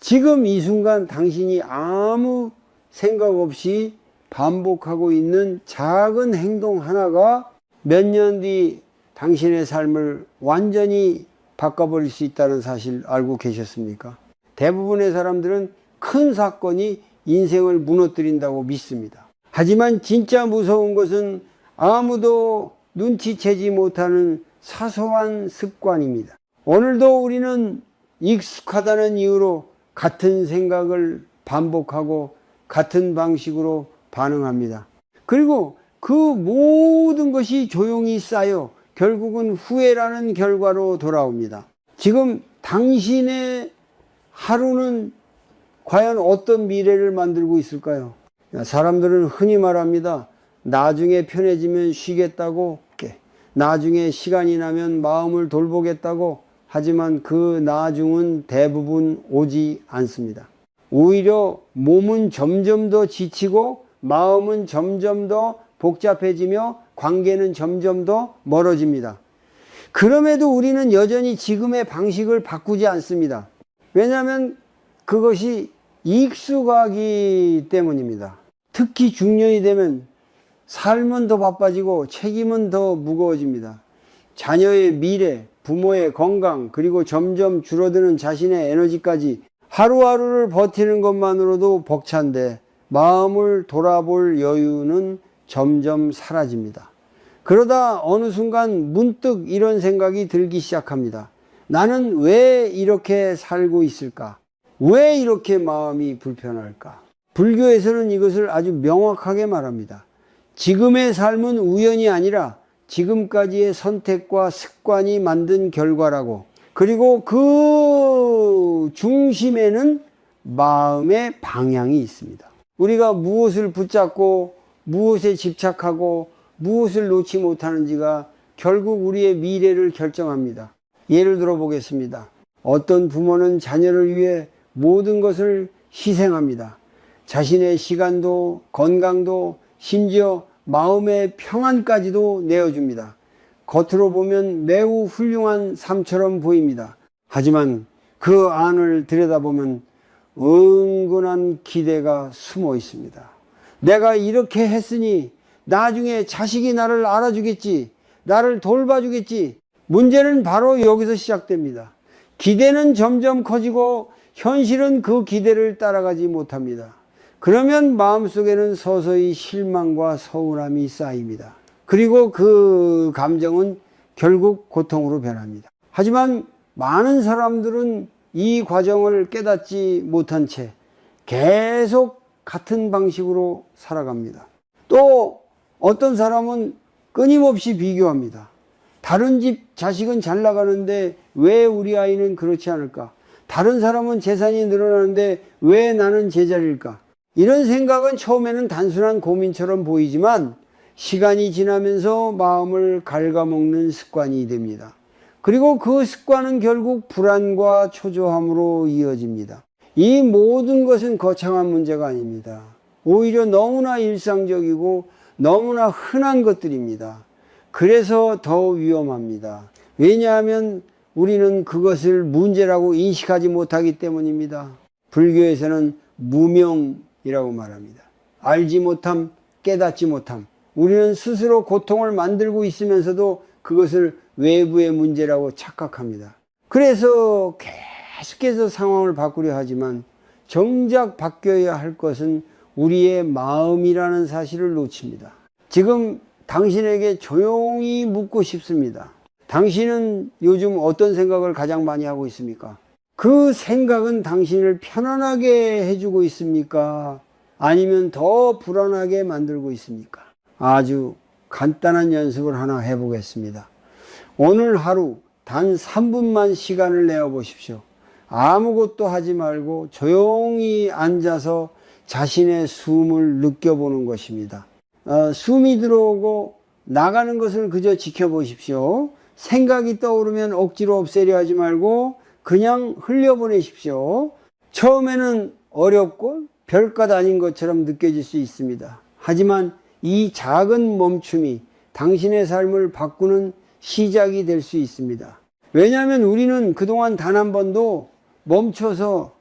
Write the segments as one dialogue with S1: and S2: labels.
S1: 지금 이 순간 당신이 아무 생각 없이 반복하고 있는 작은 행동 하나가 몇 년 뒤 당신의 삶을 완전히 바꿔버릴 수 있다는 사실 알고 계셨습니까? 대부분의 사람들은 큰 사건이 인생을 무너뜨린다고 믿습니다. 하지만 진짜 무서운 것은 아무도 눈치채지 못하는 사소한 습관입니다. 오늘도 우리는 익숙하다는 이유로 같은 생각을 반복하고 같은 방식으로 반응합니다. 그리고 그 모든 것이 조용히 쌓여 결국은 후회라는 결과로 돌아옵니다. 지금 당신의 하루는 과연 어떤 미래를 만들고 있을까요? 사람들은 흔히 말합니다. 나중에 편해지면 쉬겠다고, 나중에 시간이 나면 마음을 돌보겠다고. 하지만 그 나중은 대부분 오지 않습니다. 오히려 몸은 점점 더 지치고 마음은 점점 더 복잡해지며 관계는 점점 더 멀어집니다. 그럼에도 우리는 여전히 지금의 방식을 바꾸지 않습니다. 왜냐하면 그것이 익숙하기 때문입니다. 특히 중년이 되면 삶은 더 바빠지고 책임은 더 무거워집니다. 자녀의 미래, 부모의 건강, 그리고 점점 줄어드는 자신의 에너지까지 하루하루를 버티는 것만으로도 벅찬데 마음을 돌아볼 여유는 점점 사라집니다. 그러다 어느 순간 문득 이런 생각이 들기 시작합니다. 나는 왜 이렇게 살고 있을까? 왜 이렇게 마음이 불편할까? 불교에서는 이것을 아주 명확하게 말합니다. 지금의 삶은 우연이 아니라 지금까지의 선택과 습관이 만든 결과라고. 그리고 그 중심에는 마음의 방향이 있습니다. 우리가 무엇을 붙잡고 무엇에 집착하고 무엇을 놓지 못하는지가 결국 우리의 미래를 결정합니다. 예를 들어 보겠습니다. 어떤 부모는 자녀를 위해 모든 것을 희생합니다. 자신의 시간도 건강도 심지어 마음의 평안까지도 내어줍니다. 겉으로 보면 매우 훌륭한 삶처럼 보입니다. 하지만 그 안을 들여다보면 은근한 기대가 숨어 있습니다. 내가 이렇게 했으니 나중에 자식이 나를 알아주겠지, 나를 돌봐주겠지. 문제는 바로 여기서 시작됩니다. 기대는 점점 커지고 현실은 그 기대를 따라가지 못합니다. 그러면 마음속에는 서서히 실망과 서운함이 쌓입니다. 그리고 그 감정은 결국 고통으로 변합니다. 하지만 많은 사람들은 이 과정을 깨닫지 못한 채 계속 같은 방식으로 살아갑니다. 또 어떤 사람은 끊임없이 비교합니다. 다른 집 자식은 잘 나가는데 왜 우리 아이는 그렇지 않을까? 다른 사람은 재산이 늘어나는데 왜 나는 제자리일까? 이런 생각은 처음에는 단순한 고민처럼 보이지만 시간이 지나면서 마음을 갉아먹는 습관이 됩니다. 그리고 그 습관은 결국 불안과 초조함으로 이어집니다. 이 모든 것은 거창한 문제가 아닙니다. 오히려 너무나 일상적이고 너무나 흔한 것들입니다. 그래서 더 위험합니다. 왜냐하면 우리는 그것을 문제라고 인식하지 못하기 때문입니다. 불교에서는 무명이라고 말합니다. 알지 못함, 깨닫지 못함. 우리는 스스로 고통을 만들고 있으면서도 그것을 외부의 문제라고 착각합니다. 그래서 계속해서 상황을 바꾸려 하지만 정작 바뀌어야 할 것은 우리의 마음이라는 사실을 놓칩니다. 지금 당신에게 조용히 묻고 싶습니다. 당신은 요즘 어떤 생각을 가장 많이 하고 있습니까? 그 생각은 당신을 편안하게 해주고 있습니까? 아니면 더 불안하게 만들고 있습니까? 아주 간단한 연습을 하나 해보겠습니다. 오늘 하루 단 3분만 시간을 내어 보십시오. 아무것도 하지 말고 조용히 앉아서 자신의 숨을 느껴보는 것입니다. 숨이 들어오고 나가는 것을 그저 지켜보십시오. 생각이 떠오르면 억지로 없애려 하지 말고 그냥 흘려보내십시오. 처음에는 어렵고 별것 아닌 것처럼 느껴질 수 있습니다. 하지만 이 작은 멈춤이 당신의 삶을 바꾸는 시작이 될 수 있습니다. 왜냐하면 우리는 그동안 단 한 번도 멈춰서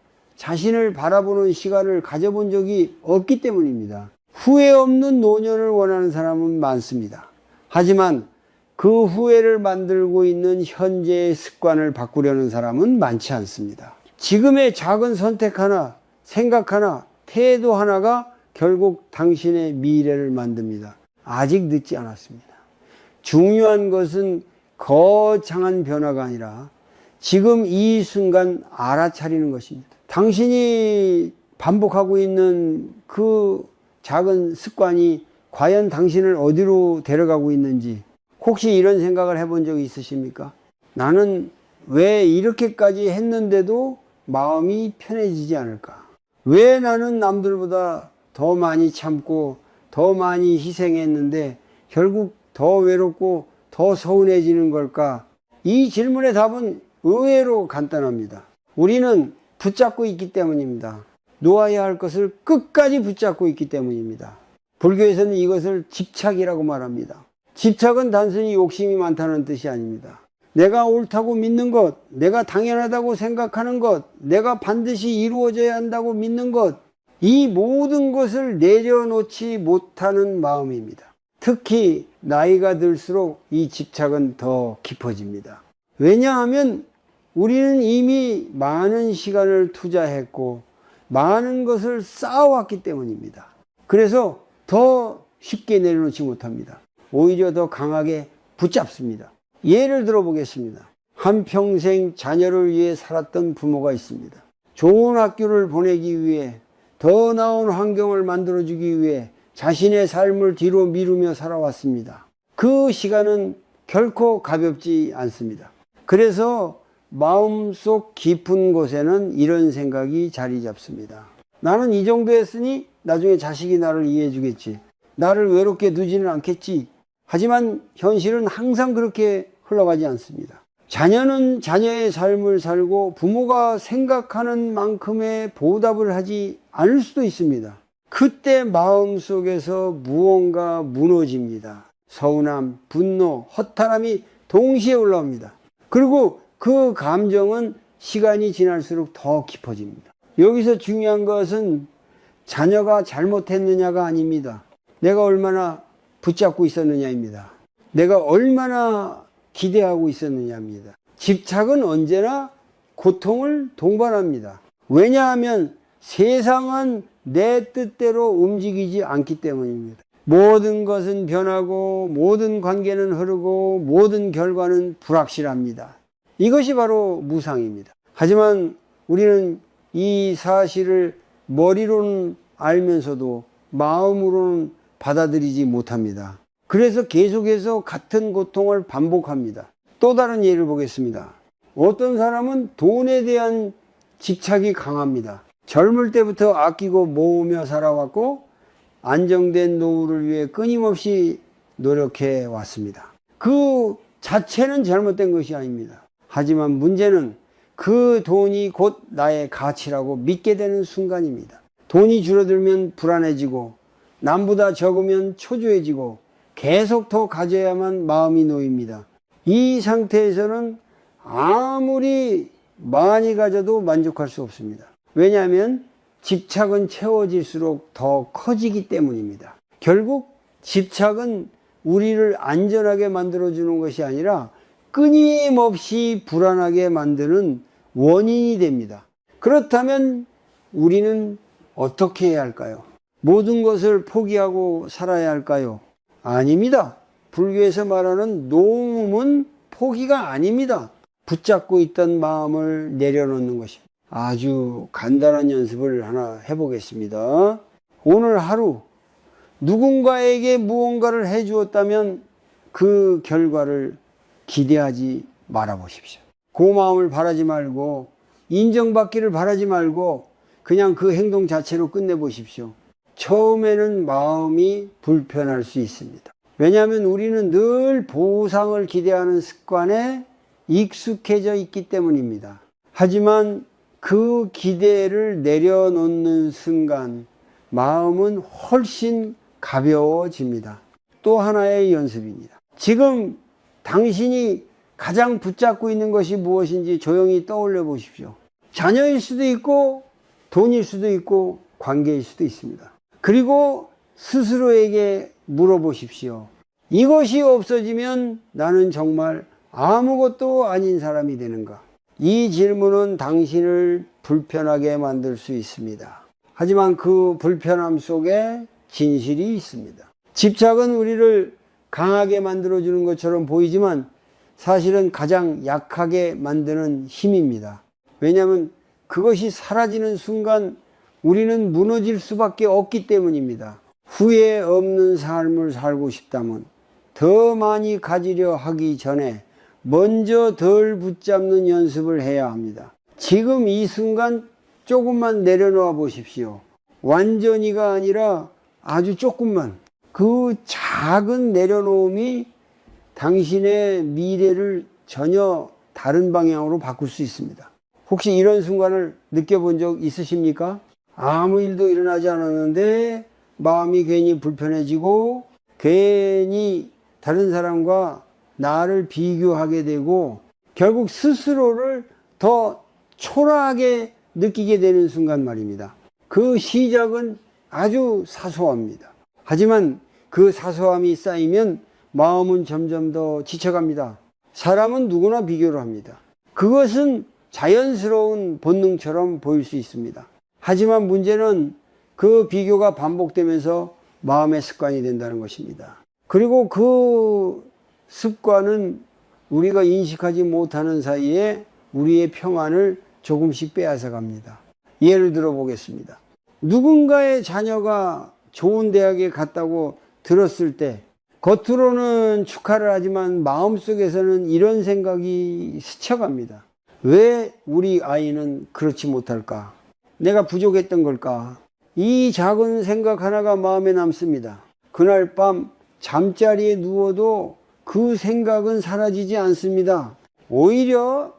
S1: 자신을 바라보는 시간을 가져본 적이 없기 때문입니다. 후회 없는 노년을 원하는 사람은 많습니다. 하지만 그 후회를 만들고 있는 현재의 습관을 바꾸려는 사람은 많지 않습니다. 지금의 작은 선택 하나, 생각 하나, 태도 하나가 결국 당신의 미래를 만듭니다. 아직 늦지 않았습니다. 중요한 것은 거창한 변화가 아니라 지금 이 순간 알아차리는 것입니다. 당신이 반복하고 있는 그 작은 습관이 과연 당신을 어디로 데려가고 있는지 혹시 이런 생각을 해본 적이 있으십니까? 나는 왜 이렇게까지 했는데도 마음이 편해지지 않을까? 왜 나는 남들보다 더 많이 참고 더 많이 희생했는데 결국 더 외롭고 더 서운해지는 걸까? 이 질문의 답은 의외로 간단합니다. 우리는 붙잡고 있기 때문입니다. 놓아야 할 것을 끝까지 붙잡고 있기 때문입니다. 불교에서는 이것을 집착이라고 말합니다. 집착은 단순히 욕심이 많다는 뜻이 아닙니다. 내가 옳다고 믿는 것, 내가 당연하다고 생각하는 것, 내가 반드시 이루어져야 한다고 믿는 것, 이 모든 것을 내려놓지 못하는 마음입니다. 특히 나이가 들수록 이 집착은 더 깊어집니다. 왜냐하면 우리는 이미 많은 시간을 투자했고 많은 것을 쌓아왔기 때문입니다. 그래서 더 쉽게 내려놓지 못합니다. 오히려 더 강하게 붙잡습니다. 예를 들어 보겠습니다. 한평생 자녀를 위해 살았던 부모가 있습니다. 좋은 학교를 보내기 위해 더 나은 환경을 만들어주기 위해 자신의 삶을 뒤로 미루며 살아왔습니다. 그 시간은 결코 가볍지 않습니다. 그래서 마음속 깊은 곳에는 이런 생각이 자리 잡습니다. 나는 이 정도 했으니 나중에 자식이 나를 이해해 주겠지. 나를 외롭게 두지는 않겠지. 하지만 현실은 항상 그렇게 흘러가지 않습니다. 자녀는 자녀의 삶을 살고 부모가 생각하는 만큼의 보답을 하지 않을 수도 있습니다. 그때 마음속에서 무언가 무너집니다. 서운함, 분노, 허탈함이 동시에 올라옵니다. 그리고 그 감정은 시간이 지날수록 더 깊어집니다. 여기서 중요한 것은 자녀가 잘못했느냐가 아닙니다. 내가 얼마나 붙잡고 있었느냐입니다. 내가 얼마나 기대하고 있었느냐입니다. 집착은 언제나 고통을 동반합니다. 왜냐하면 세상은 내 뜻대로 움직이지 않기 때문입니다. 모든 것은 변하고 모든 관계는 흐르고 모든 결과는 불확실합니다. 이것이 바로 무상입니다. 하지만 우리는 이 사실을 머리로는 알면서도 마음으로는 받아들이지 못합니다. 그래서 계속해서 같은 고통을 반복합니다. 또 다른 예를 보겠습니다. 어떤 사람은 돈에 대한 집착이 강합니다. 젊을 때부터 아끼고 모으며 살아왔고 안정된 노후를 위해 끊임없이 노력해 왔습니다. 그 자체는 잘못된 것이 아닙니다. 하지만 문제는 그 돈이 곧 나의 가치라고 믿게 되는 순간입니다. 돈이 줄어들면 불안해지고 남보다 적으면 초조해지고 계속 더 가져야만 마음이 놓입니다. 이 상태에서는 아무리 많이 가져도 만족할 수 없습니다. 왜냐하면 집착은 채워질수록 더 커지기 때문입니다. 결국 집착은 우리를 안전하게 만들어주는 것이 아니라 끊임없이 불안하게 만드는 원인이 됩니다. 그렇다면 우리는 어떻게 해야 할까요? 모든 것을 포기하고 살아야 할까요? 아닙니다. 불교에서 말하는 놓음은 포기가 아닙니다. 붙잡고 있던 마음을 내려놓는 것입니다. 아주 간단한 연습을 하나 해보겠습니다. 오늘 하루 누군가에게 무언가를 해주었다면 그 결과를 기대하지 말아 보십시오. 고마움을 바라지 말고 인정받기를 바라지 말고 그냥 그 행동 자체로 끝내보십시오. 처음에는 마음이 불편할 수 있습니다. 왜냐하면 우리는 늘 보상을 기대하는 습관에 익숙해져 있기 때문입니다. 하지만 그 기대를 내려놓는 순간 마음은 훨씬 가벼워집니다. 또 하나의 연습입니다. 지금 당신이 가장 붙잡고 있는 것이 무엇인지 조용히 떠올려 보십시오. 자녀일 수도 있고 돈일 수도 있고 관계일 수도 있습니다. 그리고 스스로에게 물어보십시오. 이것이 없어지면 나는 정말 아무것도 아닌 사람이 되는가? 이 질문은 당신을 불편하게 만들 수 있습니다. 하지만 그 불편함 속에 진실이 있습니다. 집착은 우리를 강하게 만들어주는 것처럼 보이지만 사실은 가장 약하게 만드는 힘입니다. 왜냐하면 그것이 사라지는 순간 우리는 무너질 수밖에 없기 때문입니다. 후회 없는 삶을 살고 싶다면 더 많이 가지려 하기 전에 먼저 덜 붙잡는 연습을 해야 합니다. 지금 이 순간 조금만 내려놓아 보십시오. 완전히가 아니라 아주 조금만. 그 작은 내려놓음이 당신의 미래를 전혀 다른 방향으로 바꿀 수 있습니다. 혹시 이런 순간을 느껴본 적 있으십니까? 아무 일도 일어나지 않았는데 마음이 괜히 불편해지고 괜히 다른 사람과 나를 비교하게 되고 결국 스스로를 더 초라하게 느끼게 되는 순간 말입니다. 그 시작은 아주 사소합니다. 하지만 그 사소함이 쌓이면 마음은 점점 더 지쳐갑니다. 사람은 누구나 비교를 합니다. 그것은 자연스러운 본능처럼 보일 수 있습니다. 하지만 문제는 그 비교가 반복되면서 마음의 습관이 된다는 것입니다. 그리고 그 습관은 우리가 인식하지 못하는 사이에 우리의 평안을 조금씩 빼앗아 갑니다. 예를 들어 보겠습니다. 누군가의 자녀가 좋은 대학에 갔다고 들었을 때 겉으로는 축하를 하지만 마음속에서는 이런 생각이 스쳐갑니다. 왜 우리 아이는 그렇지 못할까? 내가 부족했던 걸까? 이 작은 생각 하나가 마음에 남습니다. 그날 밤 잠자리에 누워도 그 생각은 사라지지 않습니다. 오히려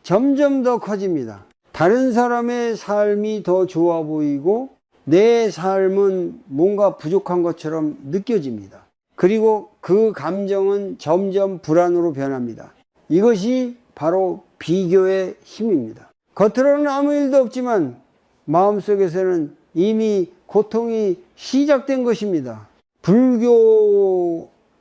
S1: 점점 더 커집니다. 다른 사람의 삶이 더 좋아 보이고 내 삶은 뭔가 부족한 것처럼 느껴집니다. 그리고 그 감정은 점점 불안으로 변합니다. 이것이 바로 비교의 힘입니다. 겉으로는 아무 일도 없지만 마음속에서는 이미 고통이 시작된 것입니다.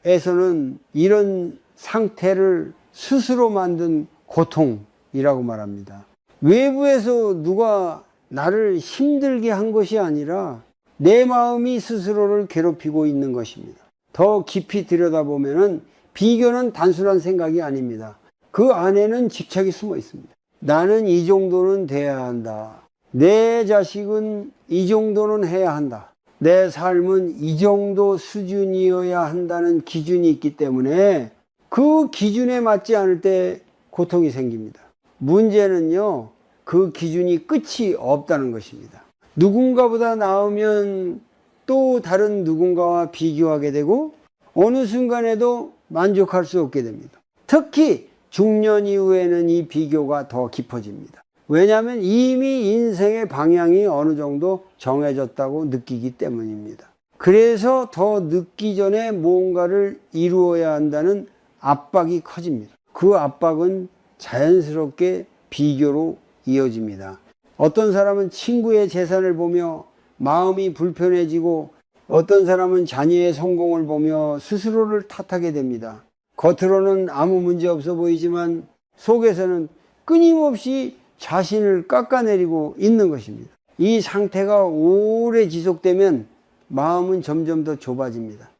S1: 불교에서는 이런 상태를 스스로 만든 고통이라고 말합니다. 외부에서 누가 나를 힘들게 한 것이 아니라 내 마음이 스스로를 괴롭히고 있는 것입니다. 더 깊이 들여다보면 비교는 단순한 생각이 아닙니다. 그 안에는 집착이 숨어 있습니다. 나는 이 정도는 돼야 한다. 내 자식은 이 정도는 해야 한다. 내 삶은 이 정도 수준이어야 한다는 기준이 있기 때문에 그 기준에 맞지 않을 때 고통이 생깁니다. 문제는요, 그 기준이 끝이 없다는 것입니다. 누군가보다 나으면 또 다른 누군가와 비교하게 되고 어느 순간에도 만족할 수 없게 됩니다. 특히 중년 이후에는 이 비교가 더 깊어집니다. 왜냐하면 이미 인생의 방향이 어느 정도 정해졌다고 느끼기 때문입니다. 그래서 더 늦기 전에 무언가를 이루어야 한다는 압박이 커집니다. 그 압박은 자연스럽게 비교로 이어집니다. 어떤 사람은 친구의 재산을 보며 마음이 불편해지고 어떤 사람은 자녀의 성공을 보며 스스로를 탓하게 됩니다. 겉으로는 아무 문제 없어 보이지만 속에서는 끊임없이 자신을 깎아내리고 있는 것입니다. 이 상태가 오래 지속되면 마음은 점점 더 좁아집니다.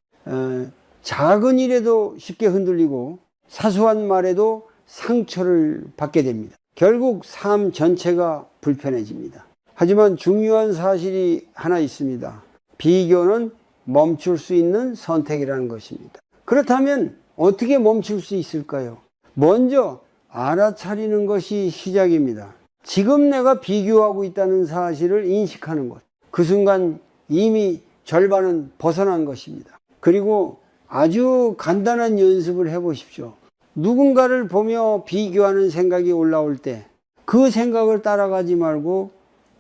S1: 작은 일에도 쉽게 흔들리고 사소한 말에도 상처를 받게 됩니다. 결국 삶 전체가 불편해집니다. 하지만 중요한 사실이 하나 있습니다. 비교는 멈출 수 있는 선택이라는 것입니다. 그렇다면 어떻게 멈출 수 있을까요? 먼저 알아차리는 것이 시작입니다. 지금 내가 비교하고 있다는 사실을 인식하는 것. 그 순간 이미 절반은 벗어난 것입니다. 그리고 아주 간단한 연습을 해보십시오. 누군가를 보며 비교하는 생각이 올라올 때 그 생각을 따라가지 말고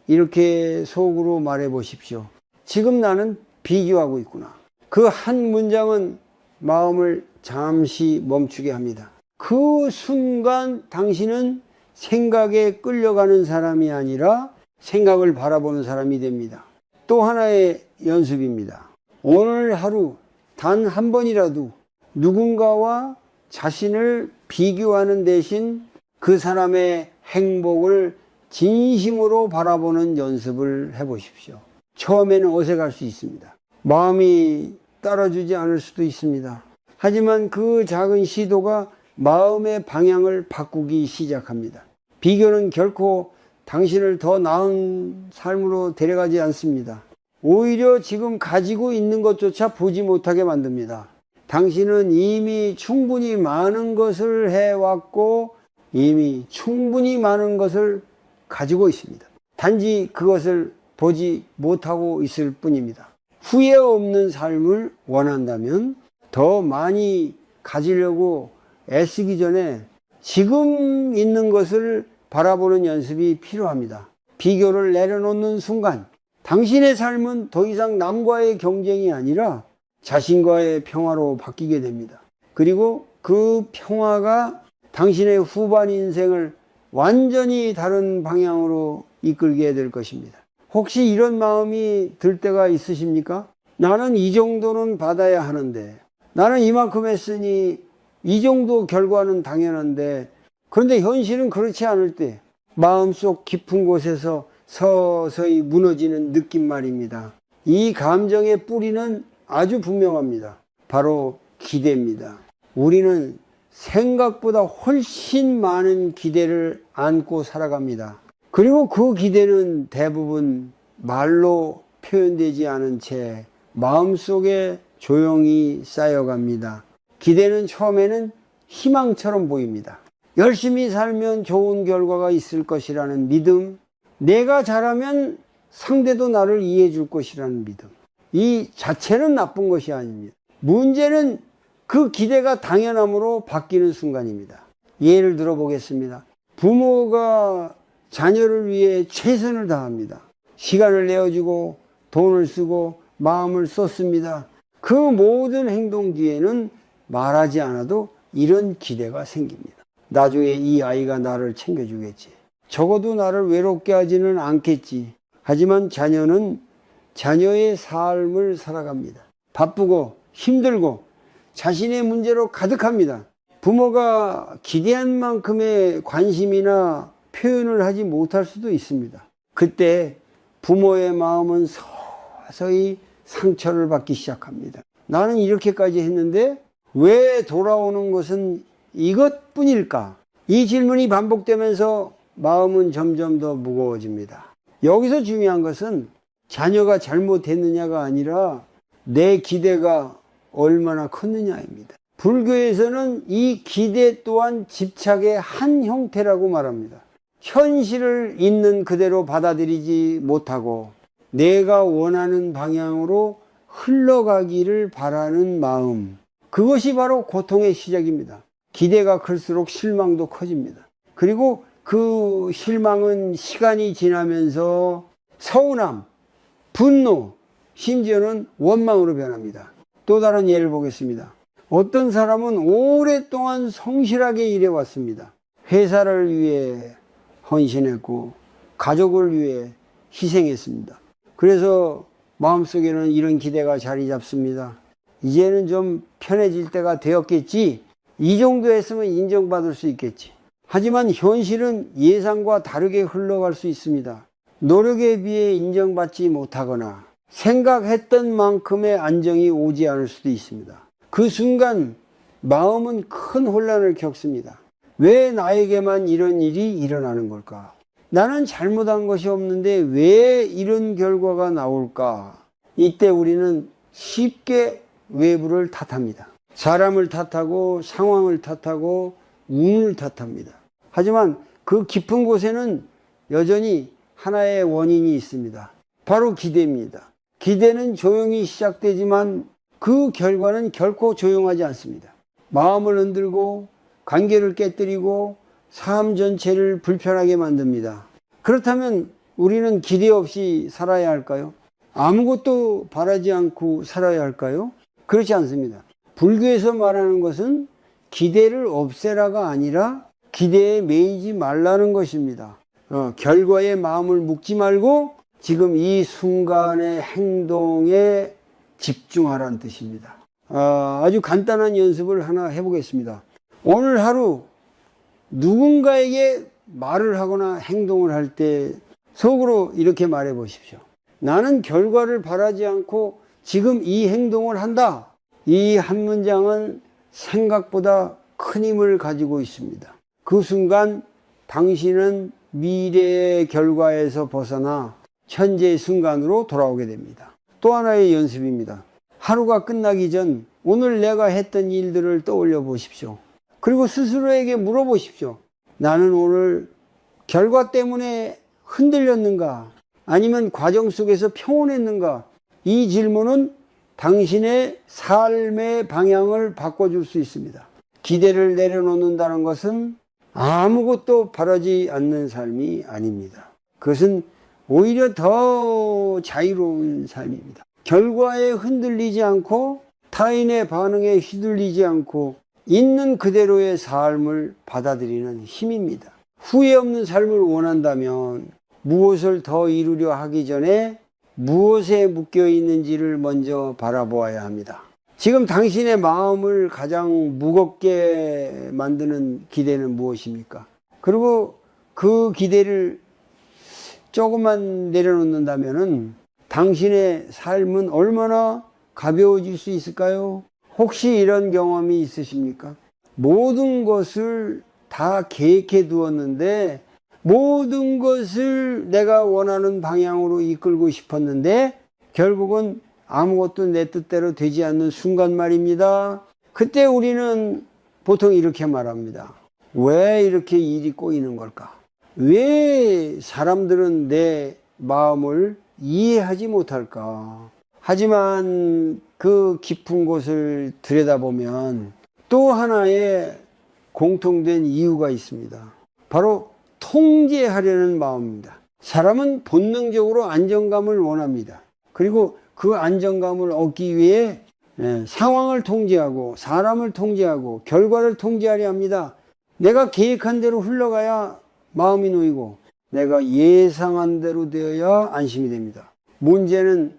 S1: 이렇게 속으로 말해 보십시오. 지금 나는 비교하고 있구나. 그 한 문장은 마음을 잠시 멈추게 합니다. 그 순간 당신은 생각에 끌려가는 사람이 아니라 생각을 바라보는 사람이 됩니다. 또 하나의 연습입니다. 오늘 하루 단 한 번이라도 누군가와 자신을 비교하는 대신 그 사람의 행복을 진심으로 바라보는 연습을 해보십시오. 처음에는 어색할 수 있습니다. 마음이 따라주지 않을 수도 있습니다. 하지만 그 작은 시도가 마음의 방향을 바꾸기 시작합니다. 비교는 결코 당신을 더 나은 삶으로 데려가지 않습니다. 오히려 지금 가지고 있는 것조차 보지 못하게 만듭니다. 당신은 이미 충분히 많은 것을 해왔고 이미 충분히 많은 것을 가지고 있습니다. 단지 그것을 보지 못하고 있을 뿐입니다. 후회 없는 삶을 원한다면 더 많이 가지려고 애쓰기 전에 지금 있는 것을 바라보는 연습이 필요합니다. 비교를 내려놓는 순간 당신의 삶은 더 이상 남과의 경쟁이 아니라 자신과의 평화로 바뀌게 됩니다. 그리고 그 평화가 당신의 후반 인생을 완전히 다른 방향으로 이끌게 될 것입니다. 혹시 이런 마음이 들 때가 있으십니까? 나는 이 정도는 받아야 하는데, 나는 이만큼 했으니 이 정도 결과는 당연한데, 그런데 현실은 그렇지 않을 때 마음속 깊은 곳에서 서서히 무너지는 느낌 말입니다. 이 감정의 뿌리는 아주 분명합니다. 바로 기대입니다. 우리는 생각보다 훨씬 많은 기대를 안고 살아갑니다. 그리고 그 기대는 대부분 말로 표현되지 않은 채 마음속에 조용히 쌓여갑니다. 기대는 처음에는 희망처럼 보입니다. 열심히 살면 좋은 결과가 있을 것이라는 믿음, 내가 잘하면 상대도 나를 이해해 줄 것이라는 믿음, 이 자체는 나쁜 것이 아닙니다. 문제는 그 기대가 당연함으로 바뀌는 순간입니다. 예를 들어 보겠습니다. 부모가 자녀를 위해 최선을 다합니다. 시간을 내어주고 돈을 쓰고 마음을 쏟습니다. 그 모든 행동 뒤에는 말하지 않아도 이런 기대가 생깁니다. 나중에 이 아이가 나를 챙겨주겠지. 적어도 나를 외롭게 하지는 않겠지. 하지만 자녀는 자녀의 삶을 살아갑니다. 바쁘고 힘들고 자신의 문제로 가득합니다. 부모가 기대한 만큼의 관심이나 표현을 하지 못할 수도 있습니다. 그때 부모의 마음은 서서히 상처를 받기 시작합니다. 나는 이렇게까지 했는데 왜 돌아오는 것은 이것뿐일까? 이 질문이 반복되면서 마음은 점점 더 무거워집니다. 여기서 중요한 것은 자녀가 잘못했느냐가 아니라 내 기대가 얼마나 컸느냐입니다. 불교에서는 이 기대 또한 집착의 한 형태라고 말합니다. 현실을 있는 그대로 받아들이지 못하고 내가 원하는 방향으로 흘러가기를 바라는 마음, 그것이 바로 고통의 시작입니다. 기대가 클수록 실망도 커집니다. 그리고 그 실망은 시간이 지나면서 서운함, 분노, 심지어는 원망으로 변합니다. 또 다른 예를 보겠습니다. 어떤 사람은 오랫동안 성실하게 일해왔습니다. 회사를 위해 헌신했고 가족을 위해 희생했습니다. 그래서 마음속에는 이런 기대가 자리 잡습니다. 이제는 좀 편해질 때가 되었겠지. 이 정도 했으면 인정받을 수 있겠지. 하지만 현실은 예상과 다르게 흘러갈 수 있습니다. 노력에 비해 인정받지 못하거나 생각했던 만큼의 안정이 오지 않을 수도 있습니다. 그 순간 마음은 큰 혼란을 겪습니다. 왜 나에게만 이런 일이 일어나는 걸까? 나는 잘못한 것이 없는데 왜 이런 결과가 나올까? 이때 우리는 쉽게 외부를 탓합니다. 사람을 탓하고 상황을 탓하고 운을 탓합니다. 하지만 그 깊은 곳에는 여전히 하나의 원인이 있습니다. 바로 기대입니다. 기대는 조용히 시작되지만 그 결과는 결코 조용하지 않습니다. 마음을 흔들고 관계를 깨뜨리고 삶 전체를 불편하게 만듭니다. 그렇다면 우리는 기대 없이 살아야 할까요? 아무것도 바라지 않고 살아야 할까요? 그렇지 않습니다. 불교에서 말하는 것은 기대를 없애라가 아니라 기대에 매이지 말라는 것입니다. 결과에 마음을 묶지 말고 지금 이 순간의 행동에 집중하라는 뜻입니다. 아주 간단한 연습을 하나 해보겠습니다. 오늘 하루 누군가에게 말을 하거나 행동을 할 때 속으로 이렇게 말해 보십시오. 나는 결과를 바라지 않고 지금 이 행동을 한다. 이 한 문장은 생각보다 큰 힘을 가지고 있습니다. 그 순간 당신은 미래의 결과에서 벗어나 현재의 순간으로 돌아오게 됩니다. 또 하나의 연습입니다. 하루가 끝나기 전 오늘 내가 했던 일들을 떠올려 보십시오. 그리고 스스로에게 물어보십시오. 나는 오늘 결과 때문에 흔들렸는가? 아니면 과정 속에서 평온했는가? 이 질문은 당신의 삶의 방향을 바꿔줄 수 있습니다. 기대를 내려놓는다는 것은 아무것도 바라지 않는 삶이 아닙니다. 그것은 오히려 더 자유로운 삶입니다. 결과에 흔들리지 않고 타인의 반응에 휘둘리지 않고 있는 그대로의 삶을 받아들이는 힘입니다. 후회 없는 삶을 원한다면 무엇을 더 이루려 하기 전에 무엇에 묶여 있는지를 먼저 바라보아야 합니다. 지금 당신의 마음을 가장 무겁게 만드는 기대는 무엇입니까? 그리고 그 기대를 조금만 내려놓는다면 당신의 삶은 얼마나 가벼워질 수 있을까요? 혹시 이런 경험이 있으십니까? 모든 것을 다 계획해 두었는데 모든 것을 내가 원하는 방향으로 이끌고 싶었는데 결국은 아무것도 내 뜻대로 되지 않는 순간 말입니다. 그때 우리는 보통 이렇게 말합니다. 왜 이렇게 일이 꼬이는 걸까? 왜 사람들은 내 마음을 이해하지 못할까? 하지만 그 깊은 곳을 들여다보면 또 하나의 공통된 이유가 있습니다. 바로 통제하려는 마음입니다. 사람은 본능적으로 안정감을 원합니다. 그리고 그 안정감을 얻기 위해 상황을 통제하고 사람을 통제하고 결과를 통제하려 합니다. 내가 계획한 대로 흘러가야 마음이 놓이고 내가 예상한 대로 되어야 안심이 됩니다. 문제는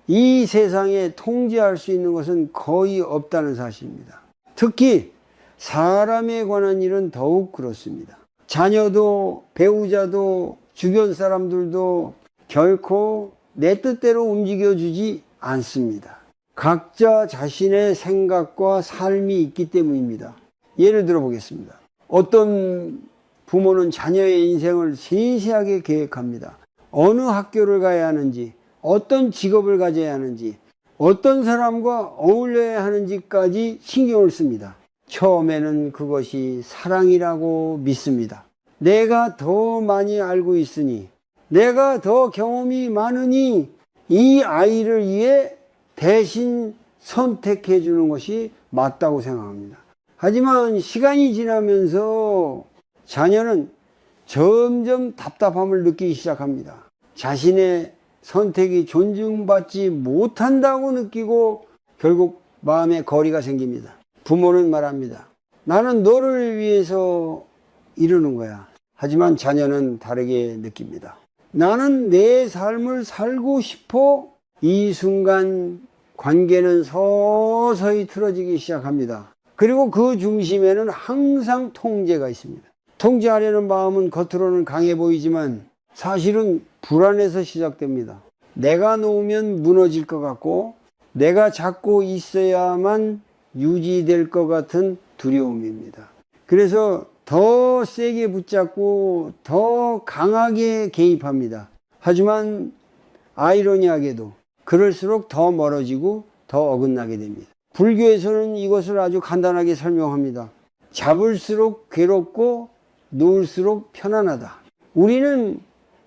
S1: 이 세상에 통제할 수 있는 것은 거의 없다는 사실입니다. 특히 사람에 관한 일은 더욱 그렇습니다. 자녀도 배우자도 주변 사람들도 결코 내 뜻대로 움직여주지 않습니다. 각자 자신의 생각과 삶이 있기 때문입니다. 예를 들어 보겠습니다. 어떤 부모는 자녀의 인생을 세세하게 계획합니다. 어느 학교를 가야 하는지, 어떤 직업을 가져야 하는지, 어떤 사람과 어울려야 하는지까지 신경을 씁니다. 처음에는 그것이 사랑이라고 믿습니다. 내가 더 많이 알고 있으니, 내가 더 경험이 많으니 이 아이를 위해 대신 선택해 주는 것이 맞다고 생각합니다. 하지만 시간이 지나면서 자녀는 점점 답답함을 느끼기 시작합니다. 자신의 선택이 존중받지 못한다고 느끼고 결국 마음에 거리가 생깁니다. 부모는 말합니다. 나는 너를 위해서 이러는 거야. 하지만 자녀는 다르게 느낍니다. 나는 내 삶을 살고 싶어. 이 순간 관계는 서서히 틀어지기 시작합니다. 그리고 그 중심에는 항상 통제가 있습니다. 통제하려는 마음은 겉으로는 강해 보이지만 사실은 불안에서 시작됩니다. 내가 놓으면 무너질 것 같고 내가 잡고 있어야만 유지될 것 같은 두려움입니다. 그래서 더 세게 붙잡고 더 강하게 개입합니다. 하지만 아이러니하게도 그럴수록 더 멀어지고 더 어긋나게 됩니다. 불교에서는 이것을 아주 간단하게 설명합니다. 잡을수록 괴롭고 놓을수록 편안하다. 우리는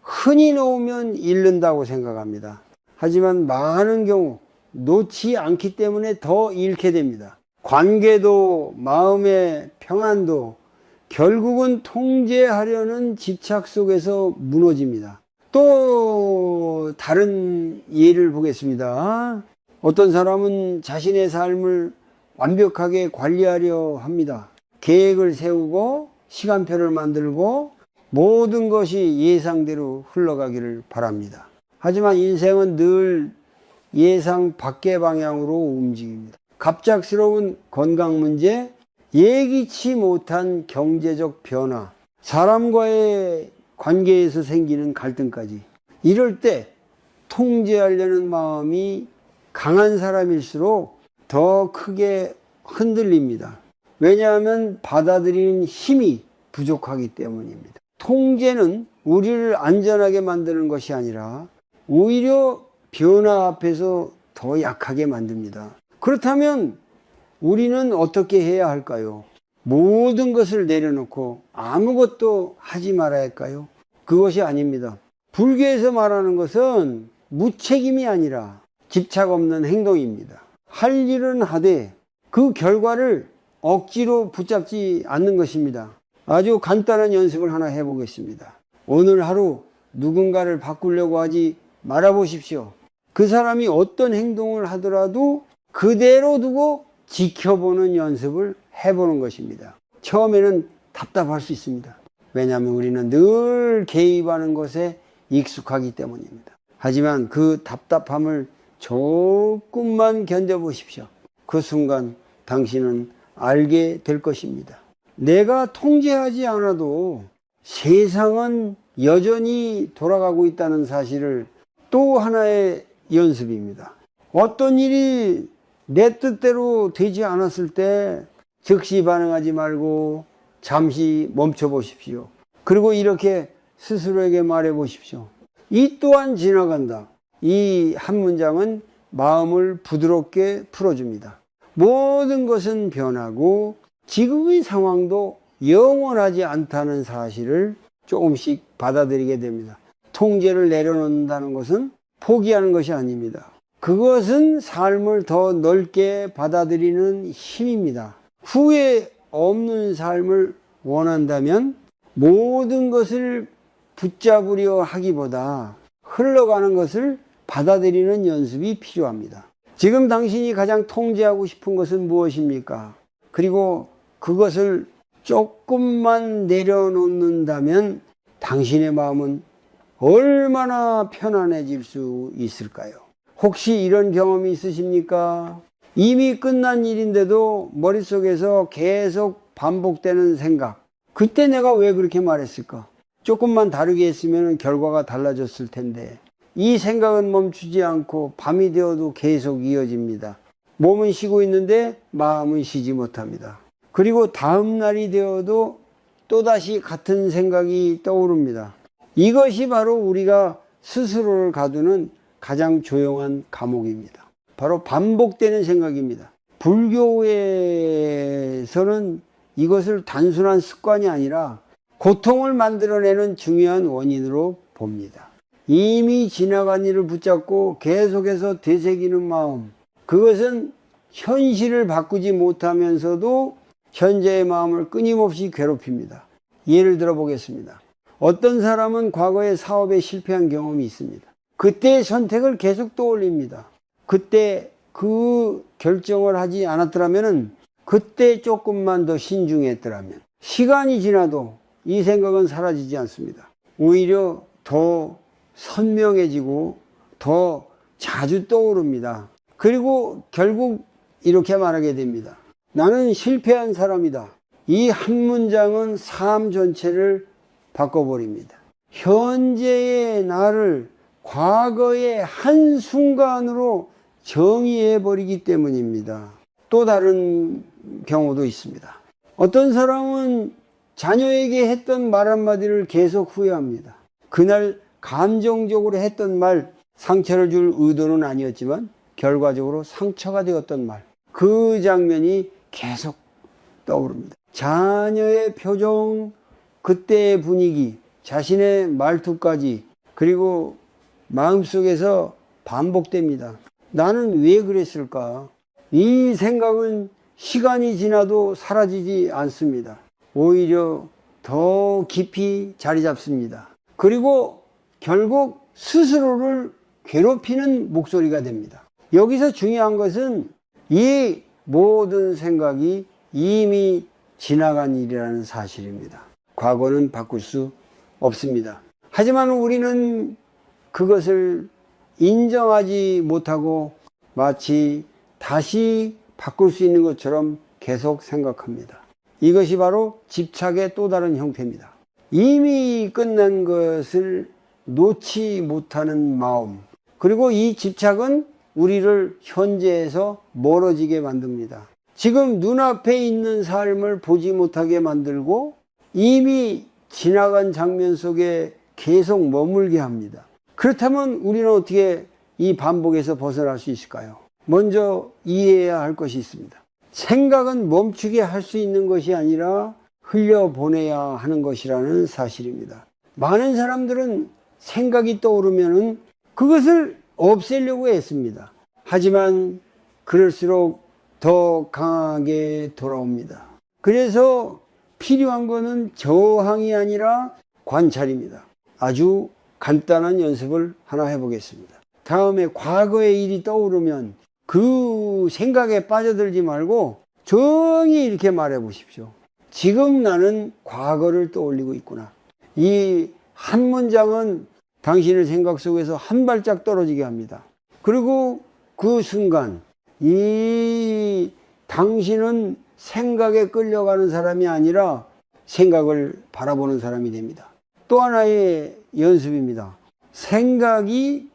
S1: 흔히 놓으면 잃는다고 생각합니다. 하지만 많은 경우 놓지 않기 때문에 더 잃게 됩니다. 관계도 마음의 평안도 결국은 통제하려는 집착 속에서 무너집니다. 또 다른 예를 보겠습니다. 어떤 사람은 자신의 삶을 완벽하게 관리하려 합니다. 계획을 세우고 시간표를 만들고 모든 것이 예상대로 흘러가기를 바랍니다. 하지만 인생은 늘 예상 밖의 방향으로 움직입니다. 갑작스러운 건강 문제, 예기치 못한 경제적 변화, 사람과의 관계에서 생기는 갈등까지, 이럴 때 통제하려는 마음이 강한 사람일수록 더 크게 흔들립니다. 왜냐하면 받아들이는 힘이 부족하기 때문입니다. 통제는 우리를 안전하게 만드는 것이 아니라 오히려 변화 앞에서 더 약하게 만듭니다. 그렇다면 우리는 어떻게 해야 할까요? 모든 것을 내려놓고 아무것도 하지 말아야 할까요? 그것이 아닙니다. 불교에서 말하는 것은 무책임이 아니라 집착 없는 행동입니다. 할 일은 하되 그 결과를 억지로 붙잡지 않는 것입니다. 아주 간단한 연습을 하나 해보겠습니다. 오늘 하루 누군가를 바꾸려고 하지 말아보십시오. 그 사람이 어떤 행동을 하더라도 그대로 두고 지켜보는 연습을 해보는 것입니다. 처음에는 답답할 수 있습니다. 왜냐하면 우리는 늘 개입하는 것에 익숙하기 때문입니다. 하지만 그 답답함을 조금만 견뎌보십시오. 그 순간 당신은 알게 될 것입니다. 내가 통제하지 않아도 세상은 여전히 돌아가고 있다는 사실을 또 하나의 연습입니다. 어떤 일이 내 뜻대로 되지 않았을 때 즉시 반응하지 말고 잠시 멈춰 보십시오. 그리고 이렇게 스스로에게 말해 보십시오. 이 또한 지나간다. 이 한 문장은 마음을 부드럽게 풀어줍니다. 모든 것은 변하고 지금의 상황도 영원하지 않다는 사실을 조금씩 받아들이게 됩니다. 통제를 내려놓는다는 것은 포기하는 것이 아닙니다. 그것은 삶을 더 넓게 받아들이는 힘입니다. 후회 없는 삶을 원한다면 모든 것을 붙잡으려 하기보다 흘러가는 것을 받아들이는 연습이 필요합니다. 지금 당신이 가장 통제하고 싶은 것은 무엇입니까? 그리고 그것을 조금만 내려놓는다면 당신의 마음은 얼마나 편안해질 수 있을까요? 혹시 이런 경험이 있으십니까? 이미 끝난 일인데도 머릿속에서 계속 반복되는 생각. 그때 내가 왜 그렇게 말했을까? 조금만 다르게 했으면 결과가 달라졌을 텐데. 이 생각은 멈추지 않고 밤이 되어도 계속 이어집니다. 몸은 쉬고 있는데 마음은 쉬지 못합니다. 그리고 다음 날이 되어도 또다시 같은 생각이 떠오릅니다. 이것이 바로 우리가 스스로를 가두는 가장 조용한 감옥입니다. 바로 반복되는 생각입니다. 불교에서는 이것을 단순한 습관이 아니라 고통을 만들어내는 중요한 원인으로 봅니다. 이미 지나간 일을 붙잡고 계속해서 되새기는 마음, 그것은 현실을 바꾸지 못하면서도 현재의 마음을 끊임없이 괴롭힙니다. 예를 들어 보겠습니다. 어떤 사람은 과거에 사업에 실패한 경험이 있습니다. 그때의 선택을 계속 떠올립니다. 그때 그 결정을 하지 않았더라면, 그때 조금만 더 신중했더라면, 시간이 지나도 이 생각은 사라지지 않습니다. 오히려 더 선명해지고 더 자주 떠오릅니다. 그리고 결국 이렇게 말하게 됩니다. 나는 실패한 사람이다. 이 한 문장은 삶 전체를 바꿔버립니다. 현재의 나를 과거의 한순간으로 정의해버리기 때문입니다. 또 다른 경우도 있습니다. 어떤 사람은 자녀에게 했던 말 한마디를 계속 후회합니다. 그날 감정적으로 했던 말, 상처를 줄 의도는 아니었지만 결과적으로 상처가 되었던 말, 그 장면이 계속 떠오릅니다. 자녀의 표정, 그때의 분위기, 자신의 말투까지, 그리고 마음속에서 반복됩니다. 나는 왜 그랬을까? 이 생각은 시간이 지나도 사라지지 않습니다. 오히려 더 깊이 자리 잡습니다. 그리고 결국 스스로를 괴롭히는 목소리가 됩니다. 여기서 중요한 것은 이 모든 생각이 이미 지나간 일이라는 사실입니다. 과거는 바꿀 수 없습니다. 하지만 우리는 그것을 인정하지 못하고 마치 다시 바꿀 수 있는 것처럼 계속 생각합니다. 이것이 바로 집착의 또 다른 형태입니다. 이미 끝난 것을 놓지 못하는 마음, 그리고 이 집착은 우리를 현재에서 멀어지게 만듭니다. 지금 눈앞에 있는 삶을 보지 못하게 만들고 이미 지나간 장면 속에 계속 머물게 합니다. 그렇다면 우리는 어떻게 이 반복에서 벗어날 수 있을까요? 먼저 이해해야 할 것이 있습니다. 생각은 멈추게 할 수 있는 것이 아니라 흘려보내야 하는 것이라는 사실입니다. 많은 사람들은 생각이 떠오르면 그것을 없애려고 애씁니다. 하지만 그럴수록 더 강하게 돌아옵니다. 그래서 필요한 것은 저항이 아니라 관찰입니다. 아주 간단한 연습을 하나 해보겠습니다. 다음에 과거의 일이 떠오르면 그 생각에 빠져들지 말고 조용히 이렇게 말해 보십시오. 지금 나는 과거를 떠올리고 있구나. 이 한 문장은 당신의 생각 속에서 한 발짝 떨어지게 합니다. 그리고 그 순간 이 당신은 생각에 끌려가는 사람이 아니라 생각을 바라보는 사람이 됩니다. 또 하나의 연습입니다. 생각이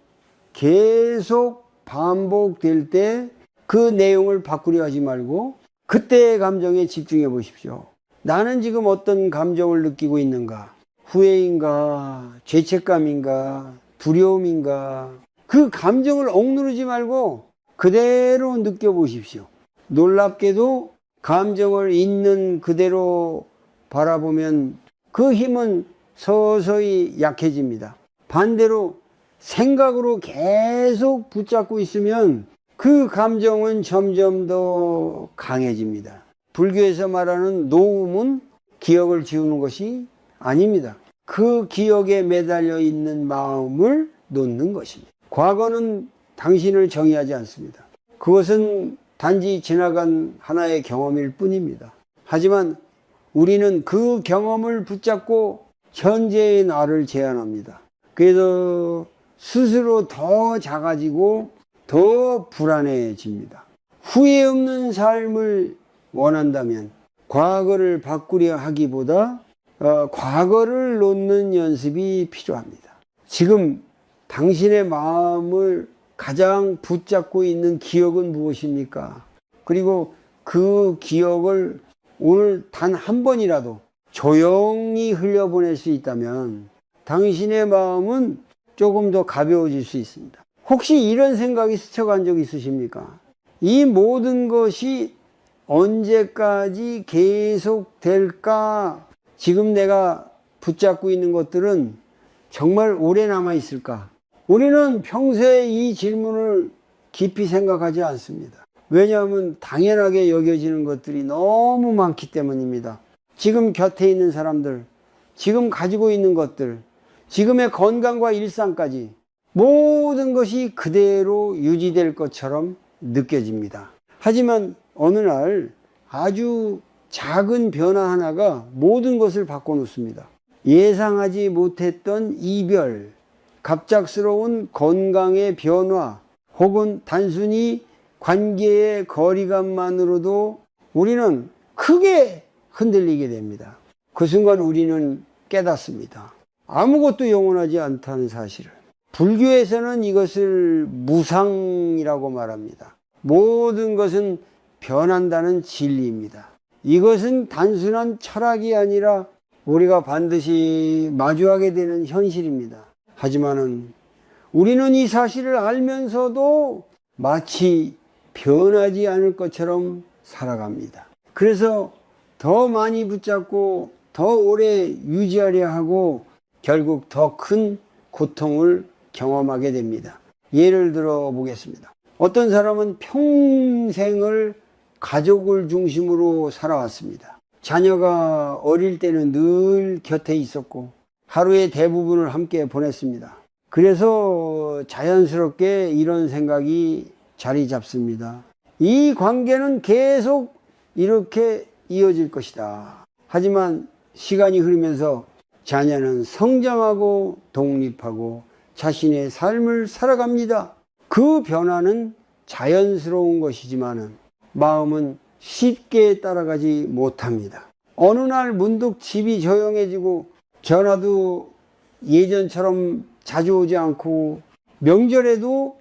S1: 계속 반복될 때 그 내용을 바꾸려 하지 말고 그때의 감정에 집중해 보십시오. 나는 지금 어떤 감정을 느끼고 있는가? 후회인가? 죄책감인가? 두려움인가? 그 감정을 억누르지 말고 그대로 느껴보십시오. 놀랍게도 감정을 있는 그대로 바라보면 그 힘은 서서히 약해집니다. 반대로 생각으로 계속 붙잡고 있으면 그 감정은 점점 더 강해집니다. 불교에서 말하는 노음은 기억을 지우는 것이 아닙니다. 그 기억에 매달려 있는 마음을 놓는 것입니다. 과거는 당신을 정의하지 않습니다. 그것은 단지 지나간 하나의 경험일 뿐입니다. 하지만 우리는 그 경험을 붙잡고 현재의 나를 제한합니다. 그래서 스스로 더 작아지고 더 불안해집니다. 후회 없는 삶을 원한다면 과거를 바꾸려 하기보다 과거를 놓는 연습이 필요합니다. 지금 당신의 마음을 가장 붙잡고 있는 기억은 무엇입니까? 그리고 그 기억을 오늘 단 한 번이라도 조용히 흘려보낼 수 있다면 당신의 마음은 조금 더 가벼워질 수 있습니다. 혹시 이런 생각이 스쳐간 적 있으십니까? 이 모든 것이 언제까지 계속 될까? 지금 내가 붙잡고 있는 것들은 정말 오래 남아 있을까? 우리는 평소에 이 질문을 깊이 생각하지 않습니다. 왜냐하면 당연하게 여겨지는 것들이 너무 많기 때문입니다. 지금 곁에 있는 사람들, 지금 가지고 있는 것들, 지금의 건강과 일상까지 모든 것이 그대로 유지될 것처럼 느껴집니다. 하지만 어느 날 아주 작은 변화 하나가 모든 것을 바꿔놓습니다. 예상하지 못했던 이별, 갑작스러운 건강의 변화, 혹은 단순히 관계의 거리감만으로도 우리는 크게 흔들리게 됩니다. 그 순간 우리는 깨닫습니다. 아무것도 영원하지 않다는 사실을. 불교에서는 이것을 무상이라고 말합니다. 모든 것은 변한다는 진리입니다. 이것은 단순한 철학이 아니라 우리가 반드시 마주하게 되는 현실입니다. 하지만은 우리는 이 사실을 알면서도 마치 변하지 않을 것처럼 살아갑니다. 그래서 더 많이 붙잡고 더 오래 유지하려 하고 결국 더 큰 고통을 경험하게 됩니다. 예를 들어 보겠습니다. 어떤 사람은 평생을 가족을 중심으로 살아왔습니다. 자녀가 어릴 때는 늘 곁에 있었고 하루의 대부분을 함께 보냈습니다. 그래서 자연스럽게 이런 생각이 자리 잡습니다. 이 관계는 계속 이렇게 이어질 것이다. 하지만 시간이 흐르면서 자녀는 성장하고 독립하고 자신의 삶을 살아갑니다. 그 변화는 자연스러운 것이지만 마음은 쉽게 따라가지 못합니다. 어느 날 문득 집이 조용해지고 전화도 예전처럼 자주 오지 않고 명절에도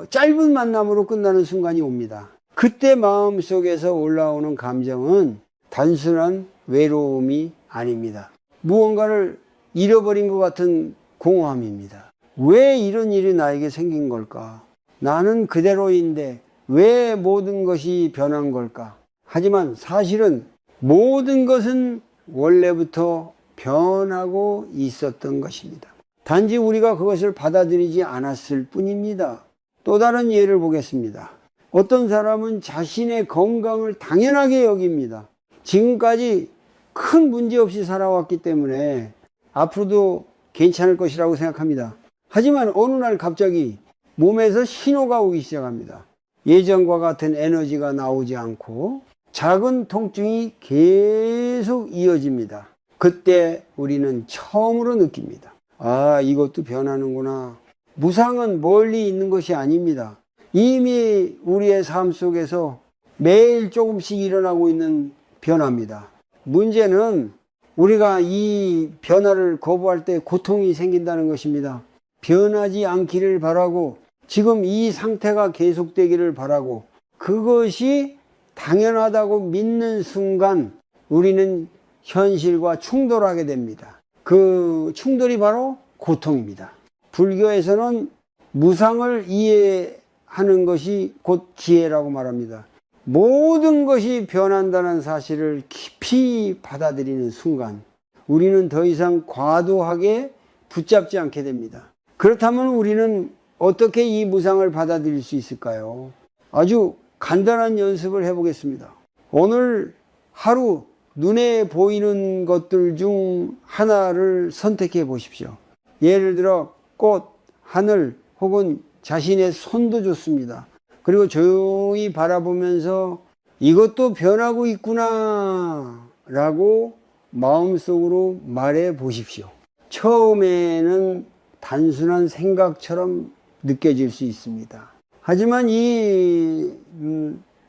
S1: 짧은 만남으로 끝나는 순간이 옵니다. 그때 마음속에서 올라오는 감정은 단순한 외로움이 아닙니다. 무언가를 잃어버린 것 같은 공허함입니다. 왜 이런 일이 나에게 생긴 걸까? 나는 그대로인데 왜 모든 것이 변한 걸까? 하지만 사실은 모든 것은 원래부터 변하고 있었던 것입니다. 단지 우리가 그것을 받아들이지 않았을 뿐입니다. 또 다른 예를 보겠습니다. 어떤 사람은 자신의 건강을 당연하게 여깁니다. 지금까지 큰 문제 없이 살아왔기 때문에 앞으로도 괜찮을 것이라고 생각합니다. 하지만 어느 날 갑자기 몸에서 신호가 오기 시작합니다. 예전과 같은 에너지가 나오지 않고 작은 통증이 계속 이어집니다. 그때 우리는 처음으로 느낍니다. 아, 이것도 변하는구나. 무상은 멀리 있는 것이 아닙니다. 이미 우리의 삶 속에서 매일 조금씩 일어나고 있는 변화입니다. 문제는 우리가 이 변화를 거부할 때 고통이 생긴다는 것입니다. 변하지 않기를 바라고 지금 이 상태가 계속되기를 바라고 그것이 당연하다고 믿는 순간 우리는 현실과 충돌하게 됩니다. 그 충돌이 바로 고통입니다. 불교에서는 무상을 이해하는 것이 곧 지혜라고 말합니다. 모든 것이 변한다는 사실을 깊이 받아들이는 순간 우리는 더 이상 과도하게 붙잡지 않게 됩니다. 그렇다면 우리는 어떻게 이 무상을 받아들일 수 있을까요? 아주 간단한 연습을 해보겠습니다. 오늘 하루 눈에 보이는 것들 중 하나를 선택해 보십시오. 예를 들어 꽃, 하늘 혹은 자신의 손도 좋습니다. 그리고 조용히 바라보면서 이것도 변하고 있구나 라고 마음속으로 말해 보십시오. 처음에는 단순한 생각처럼 느껴질 수 있습니다. 하지만 이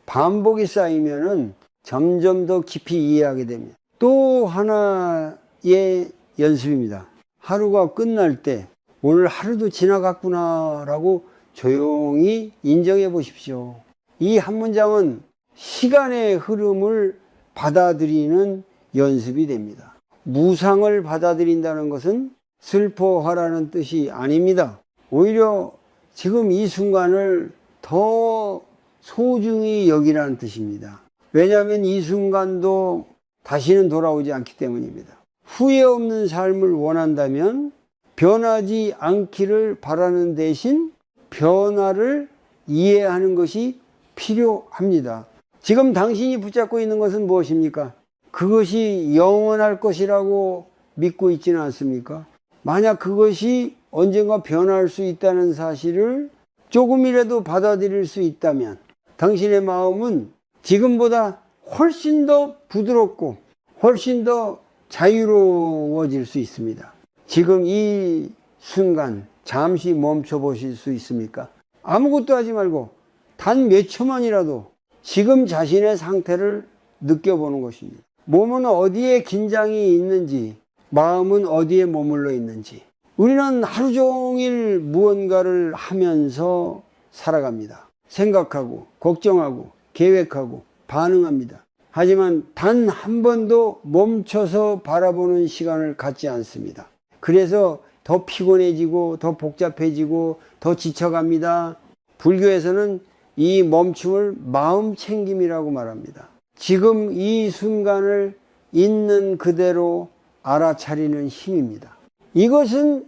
S1: 반복이 쌓이면은 점점 더 깊이 이해하게 됩니다. 또 하나의 연습입니다. 하루가 끝날 때 오늘 하루도 지나갔구나 라고 조용히 인정해 보십시오. 이 한 문장은 시간의 흐름을 받아들이는 연습이 됩니다. 무상을 받아들인다는 것은 슬퍼하라는 뜻이 아닙니다. 오히려 지금 이 순간을 더 소중히 여기라는 뜻입니다. 왜냐하면 이 순간도 다시는 돌아오지 않기 때문입니다. 후회 없는 삶을 원한다면 변하지 않기를 바라는 대신 변화를 이해하는 것이 필요합니다. 지금 당신이 붙잡고 있는 것은 무엇입니까? 그것이 영원할 것이라고 믿고 있지는 않습니까? 만약 그것이 언젠가 변할 수 있다는 사실을 조금이라도 받아들일 수 있다면 당신의 마음은 지금보다 훨씬 더 부드럽고 훨씬 더 자유로워질 수 있습니다. 지금 이 순간 잠시 멈춰 보실 수 있습니까? 아무것도 하지 말고 단 몇 초만이라도 지금 자신의 상태를 느껴보는 것입니다. 몸은 어디에 긴장이 있는지, 마음은 어디에 머물러 있는지. 우리는 하루 종일 무언가를 하면서 살아갑니다. 생각하고, 걱정하고, 계획하고, 반응합니다. 하지만 단 한 번도 멈춰서 바라보는 시간을 갖지 않습니다. 그래서 더 피곤해지고, 더 복잡해지고, 더 지쳐갑니다. 불교에서는 이 멈춤을 마음 챙김이라고 말합니다. 지금 이 순간을 있는 그대로 알아차리는 힘입니다. 이것은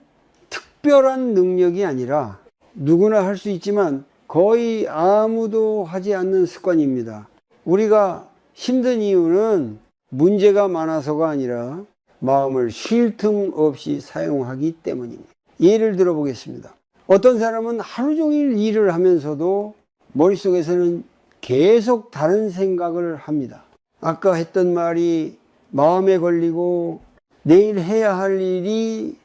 S1: 특별한 능력이 아니라 누구나 할 수 있지만 거의 아무도 하지 않는 습관입니다. 우리가 힘든 이유는 문제가 많아서가 아니라 마음을 쉴 틈 없이 사용하기 때문입니다. 예를 들어 보겠습니다. 어떤 사람은 하루 종일 일을 하면서도 머릿속에서는 계속 다른 생각을 합니다. 아까 했던 말이 마음에 걸리고 내일 해야 할 일이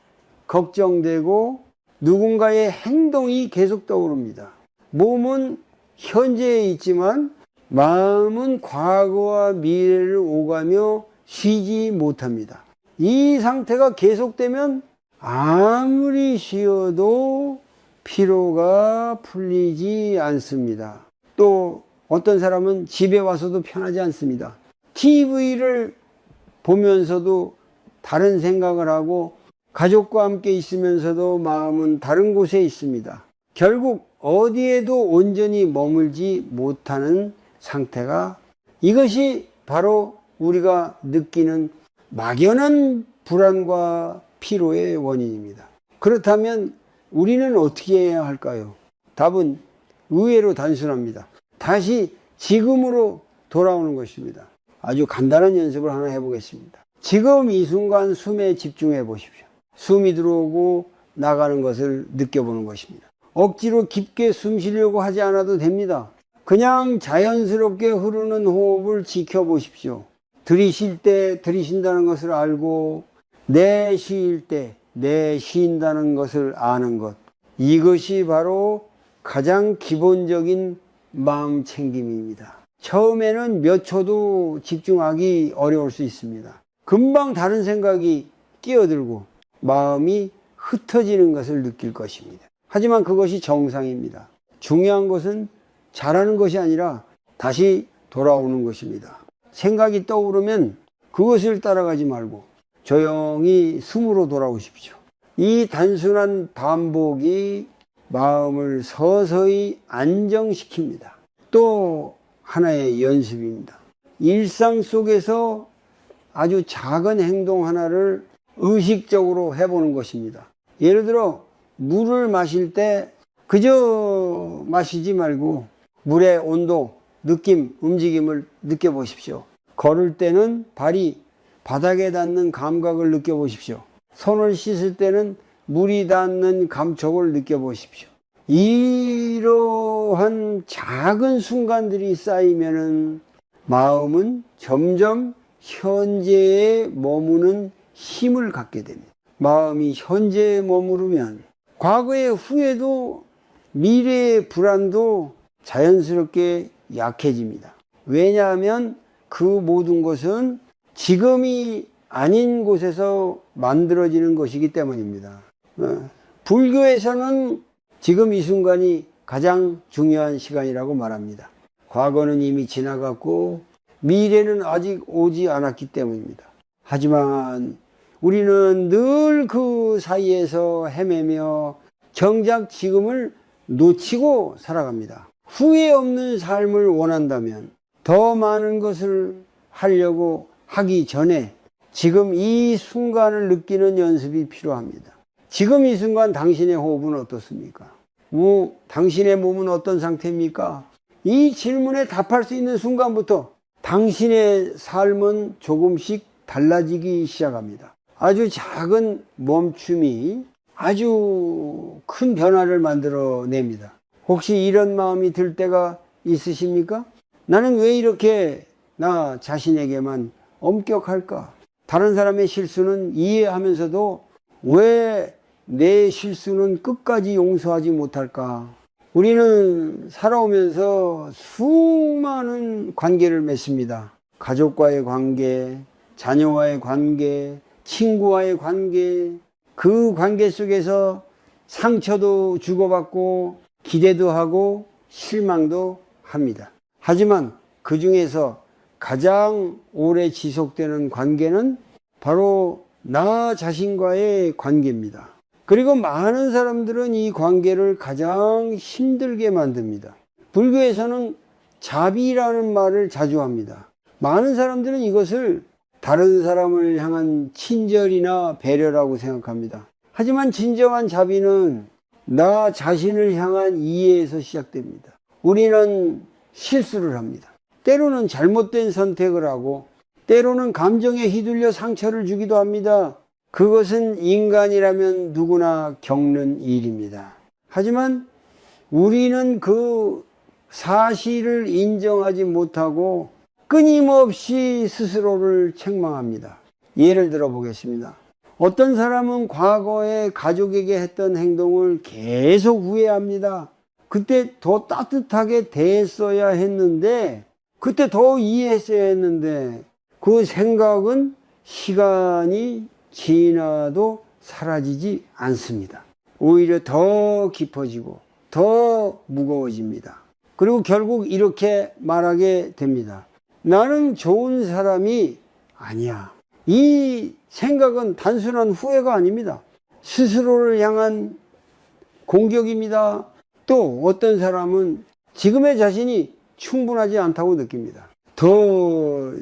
S1: 걱정되고 누군가의 행동이 계속 떠오릅니다. 몸은 현재에 있지만 마음은 과거와 미래를 오가며 쉬지 못합니다. 이 상태가 계속되면 아무리 쉬어도 피로가 풀리지 않습니다. 또 어떤 사람은 집에 와서도 편하지 않습니다. TV를 보면서도 다른 생각을 하고 가족과 함께 있으면서도 마음은 다른 곳에 있습니다. 결국 어디에도 온전히 머물지 못하는 상태가, 이것이 바로 우리가 느끼는 막연한 불안과 피로의 원인입니다. 그렇다면 우리는 어떻게 해야 할까요? 답은 의외로 단순합니다. 다시 지금으로 돌아오는 것입니다. 아주 간단한 연습을 하나 해보겠습니다. 지금 이 순간 숨에 집중해 보십시오. 숨이 들어오고 나가는 것을 느껴보는 것입니다. 억지로 깊게 숨 쉬려고 하지 않아도 됩니다. 그냥 자연스럽게 흐르는 호흡을 지켜보십시오. 들이쉴 때 들이쉰다는 것을 알고 내쉴 때 내쉰다는 것을 아는 것, 이것이 바로 가장 기본적인 마음 챙김입니다. 처음에는 몇 초도 집중하기 어려울 수 있습니다. 금방 다른 생각이 끼어들고 마음이 흩어지는 것을 느낄 것입니다. 하지만 그것이 정상입니다. 중요한 것은 잘하는 것이 아니라 다시 돌아오는 것입니다. 생각이 떠오르면 그것을 따라가지 말고 조용히 숨으로 돌아오십시오. 이 단순한 반복이 마음을 서서히 안정시킵니다. 또 하나의 연습입니다. 일상 속에서 아주 작은 행동 하나를 의식적으로 해보는 것입니다. 예를 들어 물을 마실 때 그저 마시지 말고 물의 온도, 느낌, 움직임을 느껴보십시오. 걸을 때는 발이 바닥에 닿는 감각을 느껴보십시오. 손을 씻을 때는 물이 닿는 감촉을 느껴보십시오. 이러한 작은 순간들이 쌓이면은 마음은 점점 현재에 머무는 힘을 갖게 됩니다. 마음이 현재에 머무르면 과거의 후회도 미래의 불안도 자연스럽게 약해집니다. 왜냐하면 그 모든 것은 지금이 아닌 곳에서 만들어지는 것이기 때문입니다. 불교에서는 지금 이 순간이 가장 중요한 시간이라고 말합니다. 과거는 이미 지나갔고 미래는 아직 오지 않았기 때문입니다. 하지만 우리는 늘 그 사이에서 헤매며 정작 지금을 놓치고 살아갑니다. 후회 없는 삶을 원한다면 더 많은 것을 하려고 하기 전에 지금 이 순간을 느끼는 연습이 필요합니다. 지금 이 순간 당신의 호흡은 어떻습니까? 당신의 몸은 어떤 상태입니까? 이 질문에 답할 수 있는 순간부터 당신의 삶은 조금씩 달라지기 시작합니다. 아주 작은 멈춤이 아주 큰 변화를 만들어냅니다. 혹시 이런 마음이 들 때가 있으십니까? 나는 왜 이렇게 나 자신에게만 엄격할까? 다른 사람의 실수는 이해하면서도 왜 내 실수는 끝까지 용서하지 못할까? 우리는 살아오면서 수많은 관계를 맺습니다. 가족과의 관계, 자녀와의 관계, 친구와의 관계, 그 관계 속에서 상처도 주고받고 기대도 하고 실망도 합니다. 하지만 그 중에서 가장 오래 지속되는 관계는 바로 나 자신과의 관계입니다. 그리고 많은 사람들은 이 관계를 가장 힘들게 만듭니다. 불교에서는 자비라는 말을 자주 합니다. 많은 사람들은 이것을 다른 사람을 향한 친절이나 배려라고 생각합니다. 하지만 진정한 자비는 나 자신을 향한 이해에서 시작됩니다. 우리는 실수를 합니다. 때로는 잘못된 선택을 하고 때로는 감정에 휘둘려 상처를 주기도 합니다. 그것은 인간이라면 누구나 겪는 일입니다. 하지만 우리는 그 사실을 인정하지 못하고 끊임없이 스스로를 책망합니다. 예를 들어 보겠습니다. 어떤 사람은 과거에 가족에게 했던 행동을 계속 후회합니다. 그때 더 따뜻하게 대했어야 했는데, 그때 더 이해했어야 했는데, 그 생각은 시간이 지나도 사라지지 않습니다. 오히려 더 깊어지고 더 무거워집니다. 그리고 결국 이렇게 말하게 됩니다. 나는 좋은 사람이 아니야. 이 생각은 단순한 후회가 아닙니다. 스스로를 향한 공격입니다. 또 어떤 사람은 지금의 자신이 충분하지 않다고 느낍니다. 더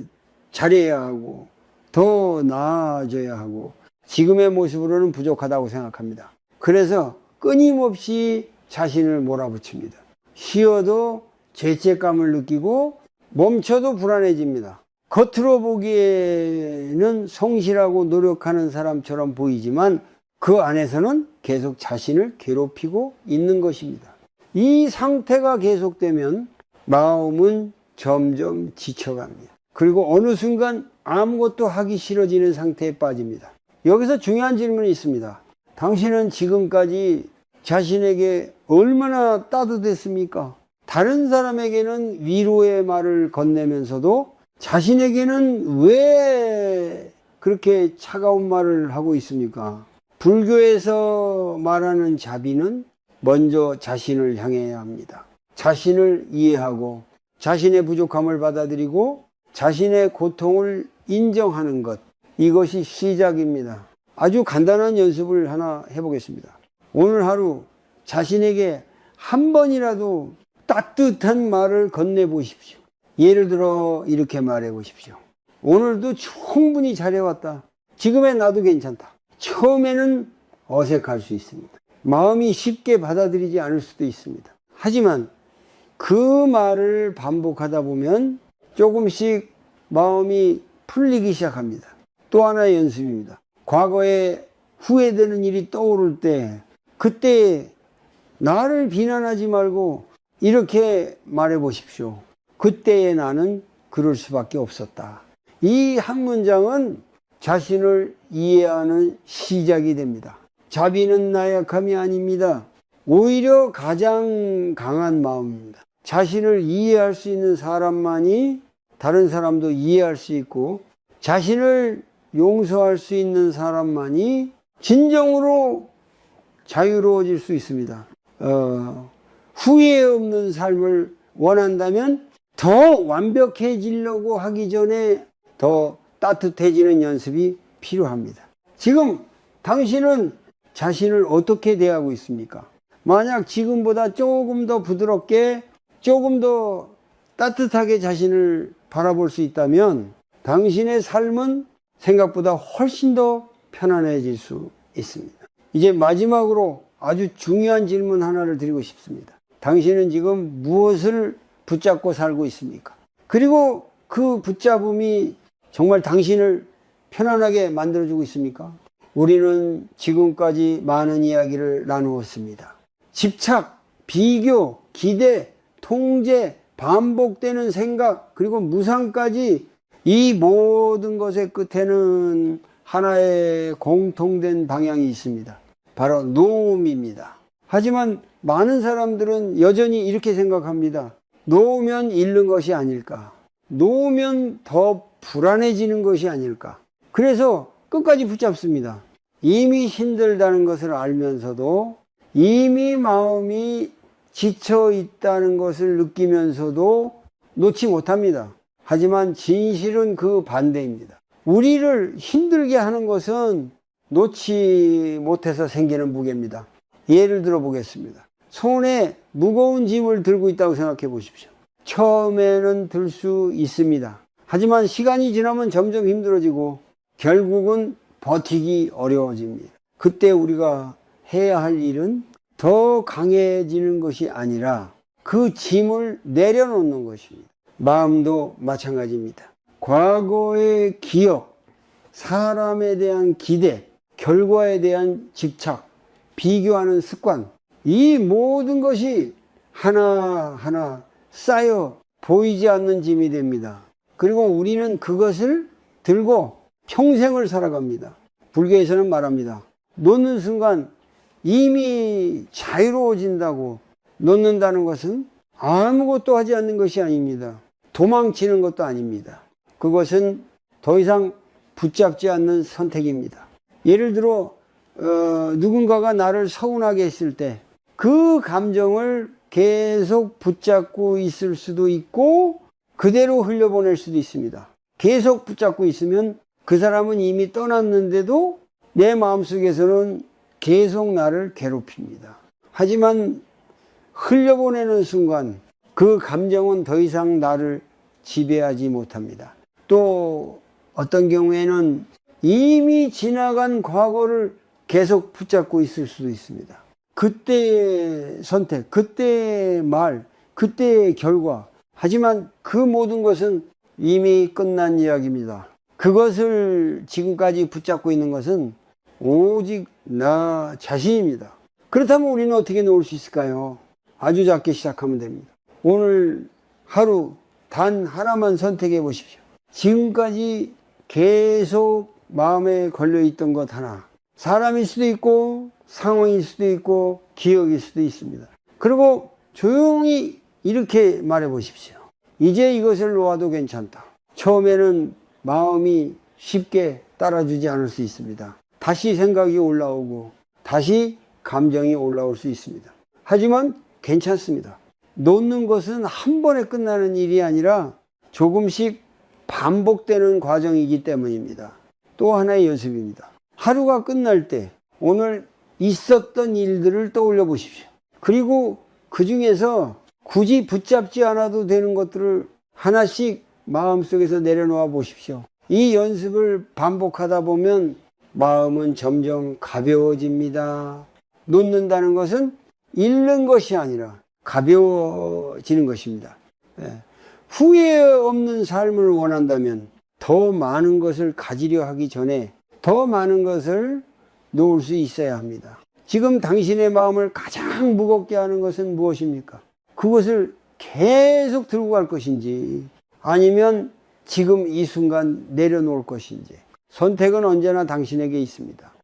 S1: 잘해야 하고 더 나아져야 하고 지금의 모습으로는 부족하다고 생각합니다. 그래서 끊임없이 자신을 몰아붙입니다. 쉬어도 죄책감을 느끼고 멈춰도 불안해집니다. 겉으로 보기에는 성실하고 노력하는 사람처럼 보이지만 그 안에서는 계속 자신을 괴롭히고 있는 것입니다. 이 상태가 계속되면 마음은 점점 지쳐갑니다. 그리고 어느 순간 아무것도 하기 싫어지는 상태에 빠집니다. 여기서 중요한 질문이 있습니다. 당신은 지금까지 자신에게 얼마나 따뜻했습니까? 다른 사람에게는 위로의 말을 건네면서도 자신에게는 왜 그렇게 차가운 말을 하고 있습니까? 불교에서 말하는 자비는 먼저 자신을 향해야 합니다. 자신을 이해하고 자신의 부족함을 받아들이고 자신의 고통을 인정하는 것, 이것이 시작입니다. 아주 간단한 연습을 하나 해보겠습니다. 오늘 하루 자신에게 한 번이라도 따뜻한 말을 건네보십시오. 예를 들어 이렇게 말해 보십시오. 오늘도 충분히 잘해왔다. 지금의 나도 괜찮다. 처음에는 어색할 수 있습니다. 마음이 쉽게 받아들이지 않을 수도 있습니다. 하지만 그 말을 반복하다 보면 조금씩 마음이 풀리기 시작합니다. 또 하나의 연습입니다. 과거에 후회되는 일이 떠오를 때 그때 나를 비난하지 말고 이렇게 말해 보십시오. 그때의 나는 그럴 수밖에 없었다. 이 한 문장은 자신을 이해하는 시작이 됩니다. 자비는 나약함이 아닙니다. 오히려 가장 강한 마음입니다. 자신을 이해할 수 있는 사람만이 다른 사람도 이해할 수 있고 자신을 용서할 수 있는 사람만이 진정으로 자유로워질 수 있습니다. 후회 없는 삶을 원한다면 더 완벽해지려고 하기 전에 더 따뜻해지는 연습이 필요합니다. 지금 당신은 자신을 어떻게 대하고 있습니까? 만약 지금보다 조금 더 부드럽게, 조금 더 따뜻하게 자신을 바라볼 수 있다면 당신의 삶은 생각보다 훨씬 더 편안해질 수 있습니다. 이제 마지막으로 아주 중요한 질문 하나를 드리고 싶습니다. 당신은 지금 무엇을 붙잡고 살고 있습니까? 그리고 그 붙잡음이 정말 당신을 편안하게 만들어주고 있습니까? 우리는 지금까지 많은 이야기를 나누었습니다. 집착, 비교, 기대, 통제, 반복되는 생각, 그리고 무상까지 이 모든 것의 끝에는 하나의 공통된 방향이 있습니다. 바로 놓음입니다. 하지만 많은 사람들은 여전히 이렇게 생각합니다. 놓으면 잃는 것이 아닐까? 놓으면 더 불안해지는 것이 아닐까? 그래서 끝까지 붙잡습니다. 이미 힘들다는 것을 알면서도 이미 마음이 지쳐 있다는 것을 느끼면서도 놓지 못합니다. 하지만 진실은 그 반대입니다. 우리를 힘들게 하는 것은 놓지 못해서 생기는 무게입니다. 예를 들어 보겠습니다. 손에 무거운 짐을 들고 있다고 생각해 보십시오. 처음에는 들 수 있습니다. 하지만 시간이 지나면 점점 힘들어지고 결국은 버티기 어려워집니다. 그때 우리가 해야 할 일은 더 강해지는 것이 아니라 그 짐을 내려놓는 것입니다. 마음도 마찬가지입니다. 과거의 기억, 사람에 대한 기대, 결과에 대한 집착, 비교하는 습관, 이 모든 것이 하나하나 쌓여 보이지 않는 짐이 됩니다. 그리고 우리는 그것을 들고 평생을 살아갑니다. 불교에서는 말합니다. 놓는 순간 이미 자유로워진다고. 놓는다는 것은 아무것도 하지 않는 것이 아닙니다. 도망치는 것도 아닙니다. 그것은 더 이상 붙잡지 않는 선택입니다. 예를 들어 누군가가 나를 서운하게 했을 때 그 감정을 계속 붙잡고 있을 수도 있고 그대로 흘려보낼 수도 있습니다. 계속 붙잡고 있으면 그 사람은 이미 떠났는데도 내 마음속에서는 계속 나를 괴롭힙니다. 하지만 흘려보내는 순간 그 감정은 더 이상 나를 지배하지 못합니다. 또 어떤 경우에는 이미 지나간 과거를 계속 붙잡고 있을 수도 있습니다. 그때의 선택, 그때의 말, 그때의 결과. 하지만 그 모든 것은 이미 끝난 이야기입니다. 그것을 지금까지 붙잡고 있는 것은 오직 나 자신입니다. 그렇다면 우리는 어떻게 놓을 수 있을까요? 아주 작게 시작하면 됩니다. 오늘 하루 단 하나만 선택해 보십시오. 지금까지 계속 마음에 걸려있던 것 하나. 사람일 수도 있고 상황일 수도 있고 기억일 수도 있습니다. 그리고 조용히 이렇게 말해 보십시오. 이제 이것을 놓아도 괜찮다. 처음에는 마음이 쉽게 따라주지 않을 수 있습니다. 다시 생각이 올라오고 다시 감정이 올라올 수 있습니다. 하지만 괜찮습니다. 놓는 것은 한 번에 끝나는 일이 아니라 조금씩 반복되는 과정이기 때문입니다. 또 하나의 연습입니다. 하루가 끝날 때 오늘 있었던 일들을 떠올려 보십시오. 그리고 그 중에서 굳이 붙잡지 않아도 되는 것들을 하나씩 마음속에서 내려놓아 보십시오. 이 연습을 반복하다 보면 마음은 점점 가벼워집니다. 놓는다는 것은 잃는 것이 아니라 가벼워지는 것입니다. 후회 없는 삶을 원한다면 더 많은 것을 가지려 하기 전에 더 많은 것을 놓을 수 있어야 합니다. 지금 당신의 마음을 가장 무겁게 하는 것은 무엇입니까? 그것을 계속 들고 갈 것인지 아니면 지금 이 순간 내려놓을 것인지 선택은 언제나 당신에게 있습니다.